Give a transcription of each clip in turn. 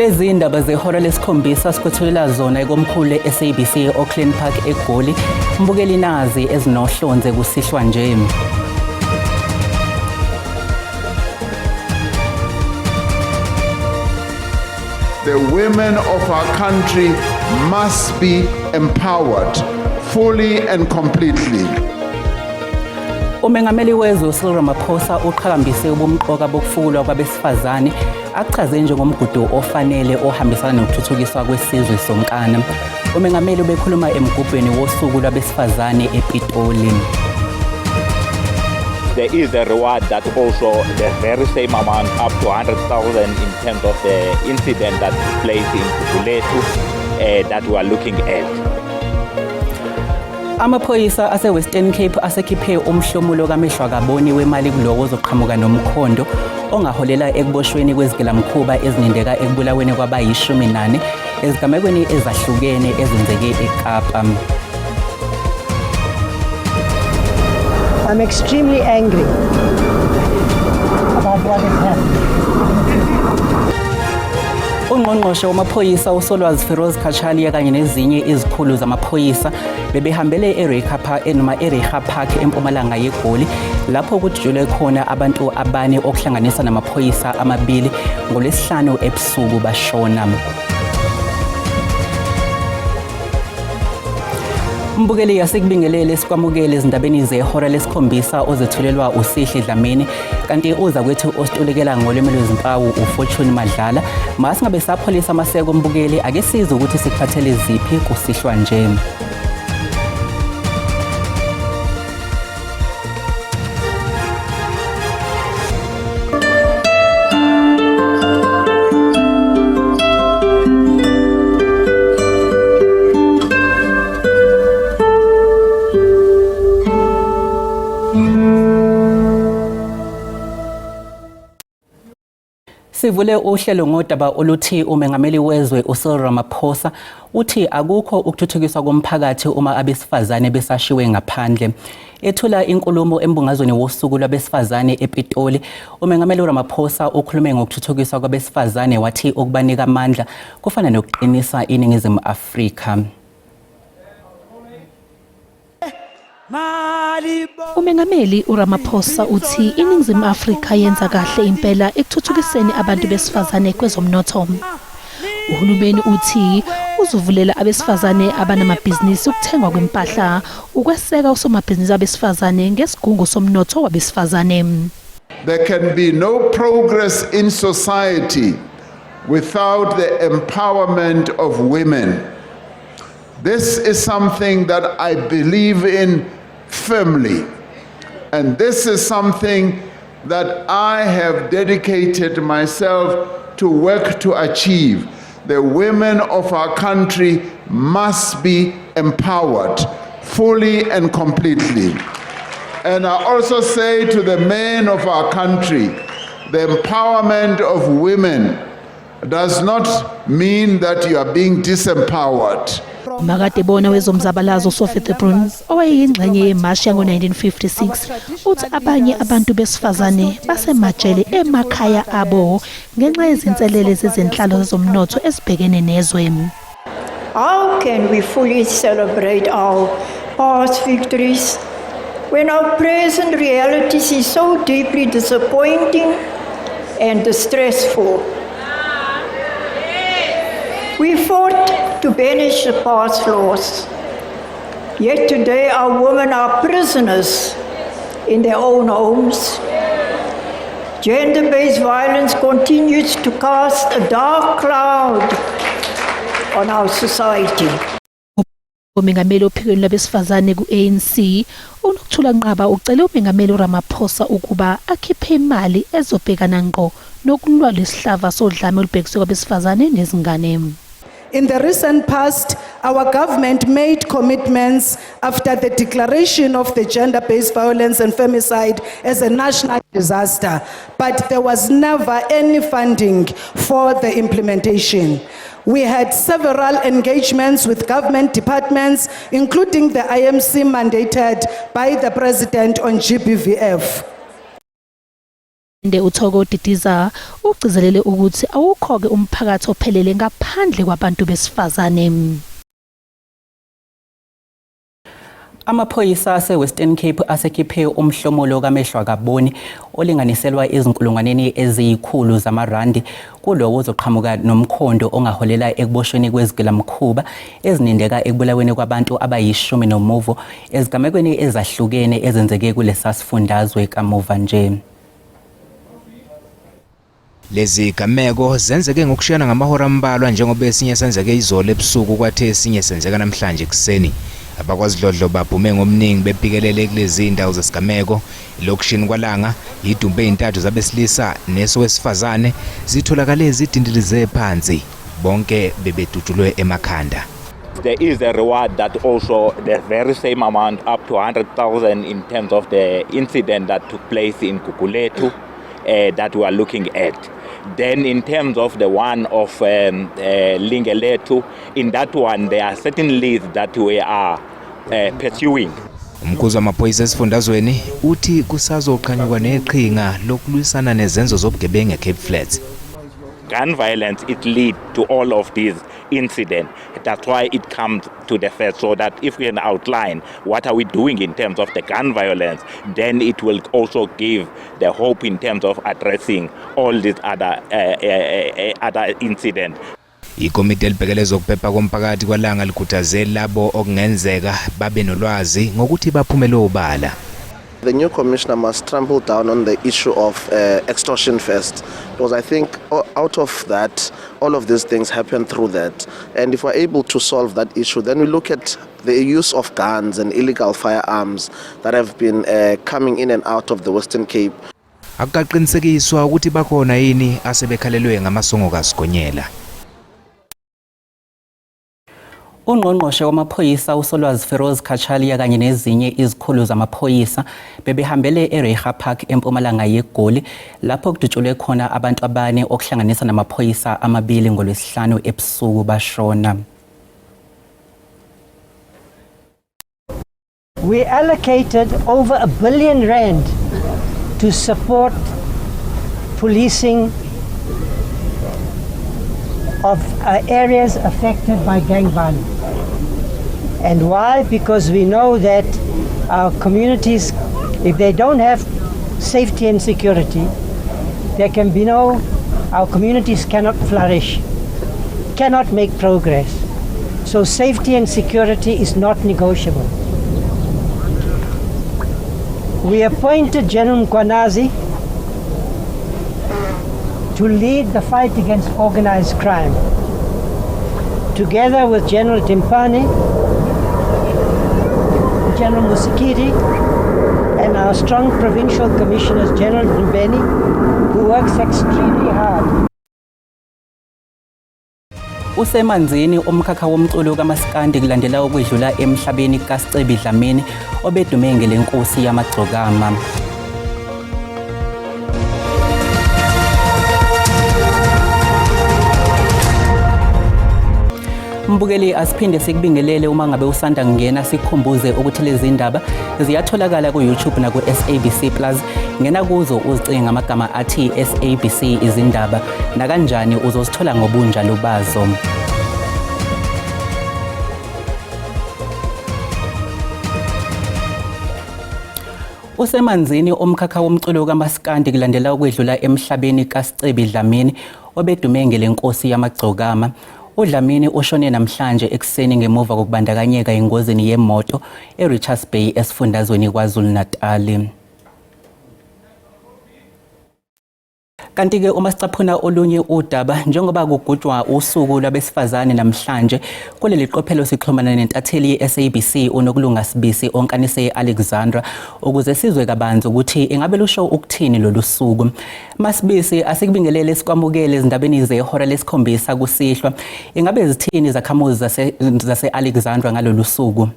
Lezi indaba zehora lesikhombisa sikwethulela zona ekomkhulu SABC Auckland Park eGoli. Mbukeli nazi ezinohlonze kusihlwa nje. The women of our country must be empowered fully and completely. Umengameli wezwe Cyril Ramaphosa uqhakambise ubumqoka bokufukulwa kwabesifazane achaze njengomgudu ofanele ohambisana nokuthuthukiswa kwesizwe sonkana. Umengameli ubekhuluma emgubhweni wosuku lwabesifazane ePitoli. There is a reward that also the very same amount up to 100,000 in terms of the incident that took place in Kuletu that we are looking at. Amaphoyisa ase-Western Cape asekhiphe umhlomulo kamehlwa kaboni wemali kulowo ozoqhamuka nomkhondo ongaholela ekuboshweni kwezigilamkhuba ezinindeka ekubulaweni kwabayi-14 ezigamekweni ezahlukene ezenzeke eKapa. I'm extremely angry about what has happened. Ungqongqoshe wamaphoyisa uSolwazi Feroz Khatshaliya kanye nezinye izikhulu zamaphoyisa bebehambele eReha Park empumalanga yeGoli lapho kujulwe khona abantu abane okuhlanganisa namaphoyisa amabili ngoLwesihlanu ebusuku bashona. Mbukeli yasekubingelele sikwamukele izindabeni zehora lesikhombisa ozethelelwa uSihle Dlamini kanti uza kwethu ositulekela ngolwimi lwezimpawu uFortune Madlala. Masingabe sapholisa amaseko mbukeli ake size ukuthi sikuphathele ziphi kusihlwa nje. Sivule uhlelo ngodaba oluthi umengameli wezwe uCyril Ramaphosa uthi akukho ukuthuthukiswa komphakathi uma abesifazane besashiwe ngaphandle. Ethula inkulumo embungazweni wosuku lwabesifazane ePitoli, umengameli uRamaphosa ukhulume ngokuthuthukiswa kwabesifazane wathi ukubanika amandla kufana nokuqinisa iNingizimu Afrika. Umengameli uRamaphosa uthi iNingizimu Afrika yenza kahle impela ekuthuthukiseni abantu besifazane kwezomnotho. Uhulumeni uthi uzovulela abesifazane abanamabhizinisi ukuthengwa kwempahla ukweseka usomabhizinisi abesifazane ngesigungu somnotho wabesifazane. There can be no progress in society without the empowerment of women. This is something that I believe in firmly, and this is something that I have dedicated myself to work to achieve. The women of our country must be empowered fully and completely. And I also say to the men of our country, the empowerment of women does not mean that you are being disempowered. Makade bona wezomzabalazo Sophie Bruns owayeyingxenye yemarch yango-1956 uthi abanye abantu besifazane basemajele emakhaya abo ngenxa yezinselele zezenhlalo zezomnotho ezibhekene nezwe. How can we fully celebrate our past victories when our present reality is so deeply disappointing and distressful? We fought to banish the past laws, yet today our women are prisoners in their own homes. Gender-based violence continues to cast a dark cloud on our society. Umengameli ophikweni labesifazane ku-ANC uNokuthula Nqaba ucele umengameli uRamaphosa ukuba akhiphe imali ezobhekana ngqo nokulwa lesihlava sodlame olubhekiswe kwabesifazane nezingane. In the recent past, our government made commitments after the declaration of the gender-based violence and femicide as a national disaster, but there was never any funding for the implementation. We had several engagements with government departments, including the IMC mandated by the President on GBVF. uThoko Didiza ugcizelele ukuthi awukho-ke umphakathi ophelele ngaphandle kwabantu besifazane. Amaphoyisa ase-Western Cape asekhiphe umhlomulo kamehlwa kaboni olinganiselwa ezinkulungwaneni eziyikhulu zamarandi kulowo ozoqhamuka nomkhondo ongaholela ekuboshweni kwezigilamkhuba ezinindeka ekubulaweni kwabantu abayishumi nomuvo ezigamekweni ezahlukene ezenzeke kulesa sifundazwe kamuva nje. Lezi gameko zenzeke ngokushiyana ngamahora ambalwa njengoba esinye senzeke izolo ebusuku kwathe esinye senzeka namhlanje kuseni. AbakwaZidlodlo baphume ngomningi bepikelele kulezi indawo zesigameko lokishini kwaLanga idumbe ezintathu zabesilisa nesowesifazane zitholakale izidindilize phansi bonke bebedutshulwe emakhanda. There is a reward that also the very same amount up to 100,000 in terms of the incident that took place in Gugulethu that we are looking at. Then in terms of the one of Lingeletu, in that one there are certain leads that we are pursuing. Umkhuzi wamaphoyisa esifundazweni uthi kusazoqhanyuka neqhinga lokulwisana nezenzo zobugebengu eCape Flats. Gun violence, it lead to all of these incidents. That's why it comes to the first, so that if we can outline what are we doing in terms of the gun violence, then it will also give the hope in terms of addressing all these other incidents. Ikomiti elibhekele zokuphepha komphakathi kwaLanga likhuthaze labo okungenzeka babe nolwazi ngokuthi baphumele obala. The new commissioner must trample down on the issue of extortion first, because I think out of that, all of these things happen through that. And if we're able to solve that issue, then we look at the use of guns and illegal firearms that have been coming in and out of the Western Cape. Akaqinisekiswa ukuthi bakhona yini asebekhalelwe ngamasongo kaSigonyela. Ungqongqoshe wamaphoyisa uSolwazi Feroz Khachalia kanye nezinye izikhulu zamaphoyisa bebehambele eReiger Park eMpumalanga yeGoli lapho kudutshulwe khona abantu abane okuhlanganisa namaphoyisa amabili ngolwesihlanu ebusuku bashona. We allocated over R1 billion to support policing of areas affected by gang violence. And why? Because we know that our communities, if they don't have safety and security, our communities cannot flourish, cannot make progress. So safety and security is not negotiable. We appointed General Mkwanazi to lead the fight against organized crime, together with General Timpani, General Musikiri, and our strong provincial commissioners, General Mbeni, who works extremely hard. Usemanzini umkhakha womculo kaMaskandi kulandela ukwedlula emhlabeni kaSicebi Dlamini obedume ngelenkosi yamagcokama. Mbukeli asiphinde sikubingelele uma ngabe usanda ngena sikhumbuze ukuthi lezi ndaba ziyatholakala ku YouTube na ku SABC Plus. Ngena kuzo uzicinga amagama athi SABC izindaba na kanjani uzosithola ngobunjalo bazo. Usemanzini umkhakha womculo kaMaskandi kulandela ukwedlula emhlabeni kaSicebi Dlamini obedume ngelenkosi yamagcokama. uDlamini ushone namhlanje ekseni ngemuva kokubandakanyeka engozini yemoto eRichards Bay esifundazweni KwaZulu-Natal. Kanti-ke uma sicaphuna olunye udaba njengoba kugujwa usuku lwabesifazane namhlanje kuleli qophelo sixhumana nentatheli yeSABC uNokulunga Sibisi onkanise Alexandra ukuze sizwe kabanzi ukuthi ingabe lusho ukuthini lolu suku. Masibisi asikubingelele sikwamukele izindabeni zehora lesikhombisa kusihlwa. Ingabe zithini zakhamuzi zase Alexandra ngalolu suku?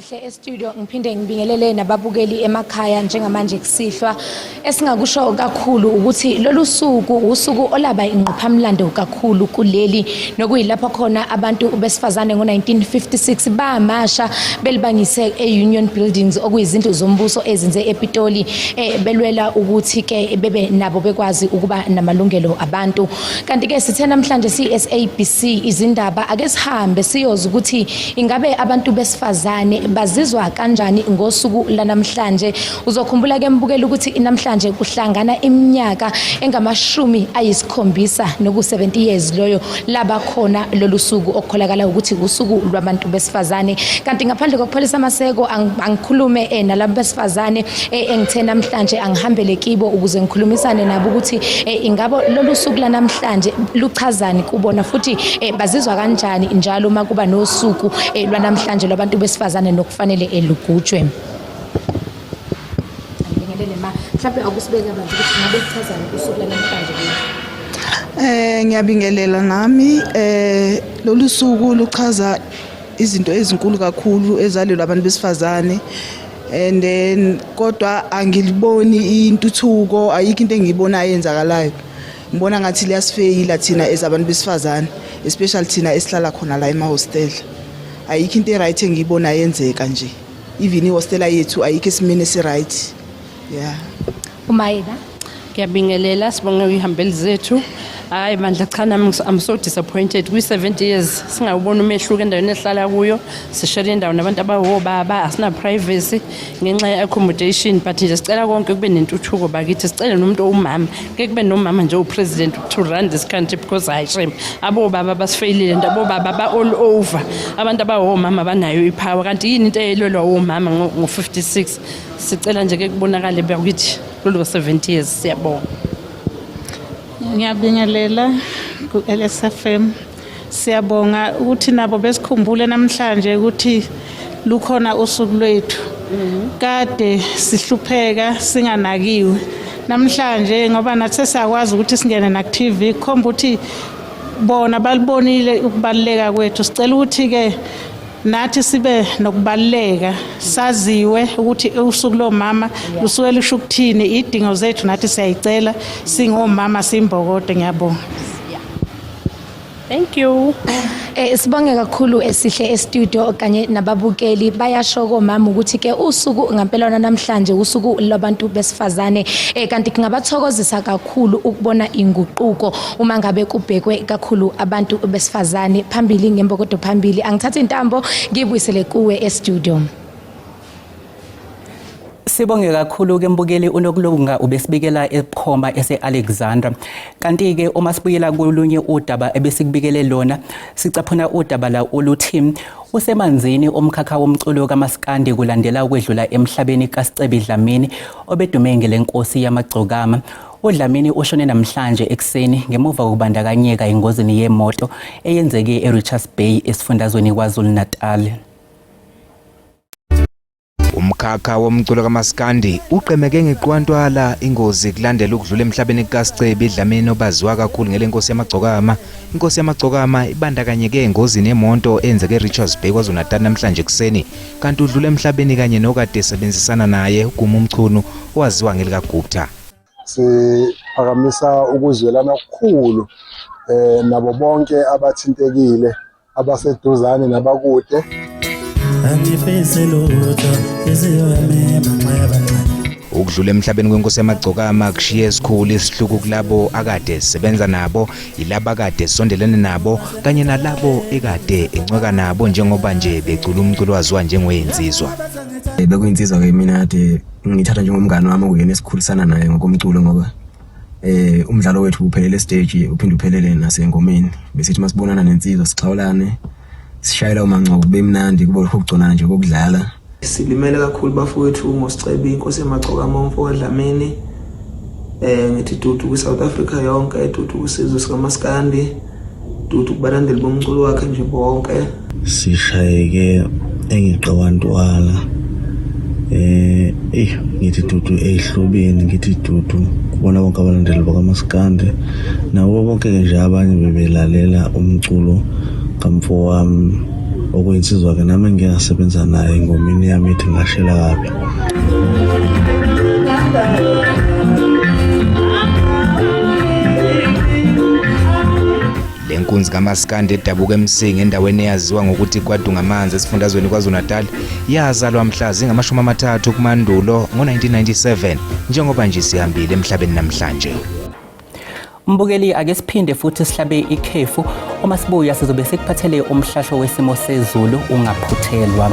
sihle e-studio ngiphinde ngibingelele nababukeli emakhaya njengamanje kusihlwa esingakusho kakhulu ukuthi lolu suku usuku olaba ingqophamlando kakhulu kuleli nokuyilapho khona abantu besifazane ngo1956 bamasha belibangise e-Union Buildings okuyizindlu zombuso ezinze ePitoli belwela ukuthi ke bebe nabo bekwazi ukuba namalungelo abantu. Kanti ke sithe namhlanje CSABC izindaba ake sihambe siyoza ukuthi ingabe abantu besifazane bazizwa kanjani ngosuku lanamhlanje. Uzokhumbula ke mbukela ukuthi namhlanje kuhlangana iminyaka engama-70 noku-70 years loyo laba khona lolu suku okukholakala ukuthi usuku lwabantu besifazane. Kanti ngaphandle kokupholisa amaseko angikhulume nalabo besifazane engithe namhlanje angihambele kibo ukuze ngikhulumisane nabo ukuthi ingabo lolu suku lanamhlanje luchazani kubona futhi bazizwa kanjani njalo makuba nosuku lwanamhlanje lwabantu besifazane nokufanele elugujwe. Ngibingelele mhlawumbe akusibeka bantu ukuthi ngabe kuchazani usuku lanamhlanje. Ngiyabingelela nami lolu suku luchaza izinto ezinkulu kakhulu ezalelwa abantu besifazane and then kodwa angiliboni intuthuko ayikho into engiyibonayo eyenzakalayo. Ngibona ngathi liyasifeyila thina ezabantu besifazane especially thina esihlala khona la ema-hostel. Ayikho into right engiyibona yenzeka nje. Even ihostela yethu ayikho esimene esi-right. Yeah. Umayela ngiyabingelela sibonge ihambeli zethu. Hayi bandla cha nami I'm so disappointed kwi-70 years singawubona umehluko endaweni esihlala kuyo sishare indawo nabantu abahobaba asina privacy ngenxa ye-accommodation but nje sicela konke kube nentuthuko bakithi sicele nomuntu owumama ke kube nomama nje upresident to run this country because hayi shame abobaba basifeyilile ndabobaba ba all over abantu abahomama banayo ipower kanti yini into eyelwelwa omama ngo-56 sicela nje ke kubonakale bakithi lolu 70 years siyabonga. Ngiyabingelela ku-LSFM siyabonga ukuthi nabo besikhumbule namhlanje ukuthi lukhona usuku lwethu kade sihlupheka singanakiwe namhlanje ngoba nathi sesiyakwazi ukuthi singene na-TV khomba ukuthi bona balibonile ukubaluleka kwethu sicela ukuthi ke nathi sibe nokubaluleka saziwe ukuthi usuku lomama lusuke lusho ukuthini idingo zethu nathi siyayicela singomama simbokode. Ngiyabonga. Thank you. Sibonge kakhulu esihle e-studio kanye nababukeli bayasho komama ukuthi ke usuku ngempela namhlanje usuku labantu besifazane kanti kungabathokozisa kakhulu ukubona inguquko uma ngabe kubhekwe kakhulu abantu besifazane phambili ngembokodo phambili. Angithatha intambo ngibuyisele kuwe e-studio. Sibonge kakhulu ke mbukeli uNokulunga ubesibikela ePhoma ese-Alexandra. Kanti ke uma sibuyela kulunye udaba ebesikubikele lona sicaphuna udaba la oluthi usemanzini omkhakha womculo kaMaskandi kulandela ukwedlula emhlabeni kaSicebi Dlamini obedume ngelenkosi yamagcokama. uDlamini ushone namhlanje ekseni ngemuva kokubandakanyeka engozini yemoto eyenzeke eRichards Bay esifundazweni KwaZulu-Natal. Umkhakha womculo kaMaskandi uqemeke ngeqwantwala ingozi kulandela ukudlula emhlabeni kaSicebi Dlamini obaziwa kakhulu ngelenkosi yamagcokama. Inkosi yamagcokama ibandakanyeke engozini yemoto eyenzeke eRichards Bay KwaZulu-Natal namhlanje ekseni kanti udlula emhlabeni kanye nokade esebenzisana naye uGuma Mchunu owaziwa ngelikaGupta. Siphakamisa ukuzwelana okukhulu nabo bonke abathintekile abaseduzane nabakude. Ukudlula emhlabeni kwenkosi yamagcokama kushiye esikhulu isihluku kulabo akade sebenza nabo yilabo akade sondelene nabo kanye nalabo ekade encweka nabo njengoba nje becula umculo waziwa njengoyenzizwa. Bekuyinzizwa ke mina ade ngithatha njengomngane wami ukuyena esikhulisana naye ngokomculo ngoba umdlalo wethu uphelele stage uphinde uphelele nasengomeni besithi masibonana nensizwa sixawulane sishayela uMangcobo bemnandi kube ukugcona nje kokudlala. Silimele kakhulu bafowethu ngoSicebi inkosi yamagcokama umfowethu Dlamini ngithi dudu kwi-South Africa yonke dudu kusizwe sikaMaskandi dudu kubalandeli bomculo wakhe nje bonke. Sishayeke engiqawantwala ngithi dudu ehlobeni ngithi dudu kubona bonke abalandeli bakaMaskandi nabo bonke nje abanye bebelalela umculo kamfo wami okuyinsizwa ke nami ngike ngasebenza naye engomeni yami ethi ngashela kabi. Lenkunzi kaMaskandi edabuka eMsinga endaweni eyaziwa ngokuthi kwaDungamanzi esifundazweni KwaZulu-Natal yazalwa mhla zingama-30 kuMandulo ngo-1997 njengoba nje sihambile emhlabeni namhlanje. Mbukeli, ake siphinde futhi sihlabe ikhefu uma sibuya sizobe sikuphathele umhlahlo wesimo sezulu ungaphuthelwa.